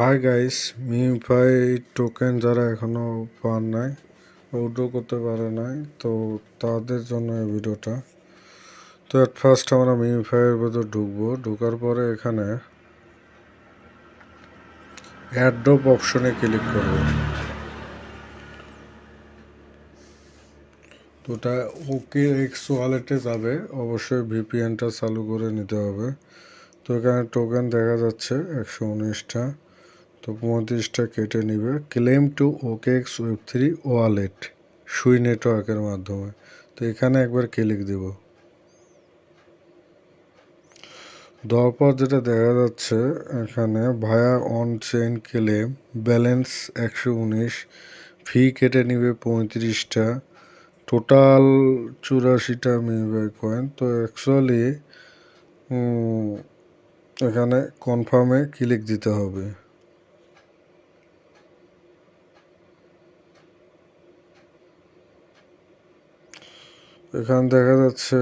Hi guys, মিউফাই token যারা এখনো পান নাই, উইথড্র করতে পারে নাই, তো তাদের জন্য এই ভিডিওটা। তো এট ফার্স্ট আমরা মিউফাইয়ের ভেতর ঢুকবো। ঢোকার পরে এখানে অ্যাড্রপ অপশনে ক্লিক করব। তো ওটা ওকে এক্স ওয়ালেটে যাবে, অবশ্যই ভিপিএনটা চালু করে নিতে হবে। তো এখানে টোকেন দেখা যাচ্ছে 119টা, তো 35টা কেটে নিবে। ক্লেম টু ওকেএক্স ওয়েব3 ওয়ালেট সুই নেটওয়ার্কের মাধ্যমে। তো এখানে একবার ক্লিক দিব। দেওয়ার পর যেটা দেখা যাচ্ছে এখানে via on chain claim balance 119, fee কেটে নিবে 35টা, টোটাল 84টা মিউবাই কয়েন। তো অ্যাকচুয়ালি এখানে কনফার্মে ক্লিক দিতে হবে। এখানে দেখা যাচ্ছে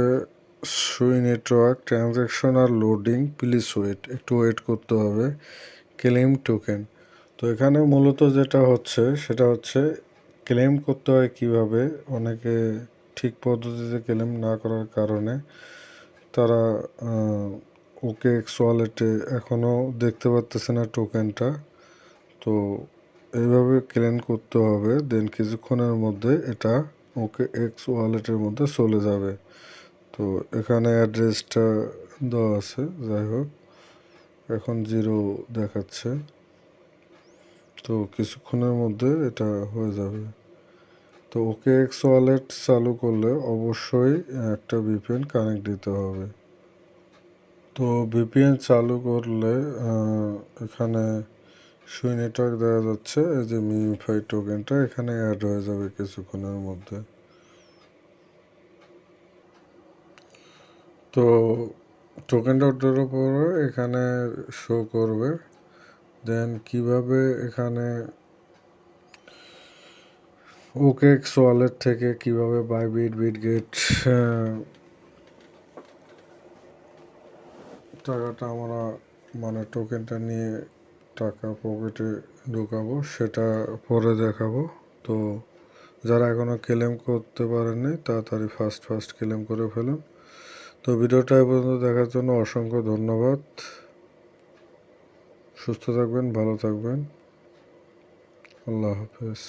সুই নেটওয়ার্ক ট্রানজ্যাকশন আর লোডিং, প্লিজ ওয়েট, একটু ওয়েট করতে হবে। ক্লেম টোকেন, তো এখানে মূলত যেটা হচ্ছে সেটা হচ্ছে ক্লেম করতে হয় কিভাবে। অনেকে ঠিক পদ্ধতিতে ক্লেম না করার কারণে তারা ওকে এক্স ওয়ালেটে এখনও দেখতে পারতেছে না টোকেনটা। তো এইভাবে ক্লেম করতে হবে, দেন কিছুক্ষণের মধ্যে এটা ওকে এক্স ওয়ালেটের মধ্যে চলে যাবে। তো এখানে অ্যাড্রেসটা দেওয়া আছে, যাই হোক এখন 0 দেখাচ্ছে। তো কিছুক্ষণের মধ্যে এটা হয়ে যাবে। তো ওকে এক্স ওয়ালেট চালু করলে অবশ্যই একটা ভিপিএন কানেক্ট দিতে হবে। তো ভিপিএন চালু করলে এখানে সুই নেটওয়ার্ক দেখা যাচ্ছে, এই যে মিউফাই টোকেনটা এখানে অ্যাড হয়ে যাবে কিছুক্ষণের মধ্যে। তো টোকেনটা ওঠার পরে এখানে শো করবে। দেন কিভাবে এখানে ওকেএক্স ওয়ালেট থেকে কিভাবে বাইবিট, বিটগেট টাকাটা আমরা মানে টোকেনটা নিয়ে টাকা পকেটে ঢুকাবো সেটা পরে দেখাবো। তো যারা এখনও ক্লেম করতে পারেননি তাড়াতাড়ি ফার্স্ট ক্লেম করে ফেলুন। তো ভিডিওটা এ পর্যন্ত দেখার জন্য অসংখ্য ধন্যবাদ। সুস্থ থাকবেন, ভালো থাকবেন, আল্লাহ হাফেজ।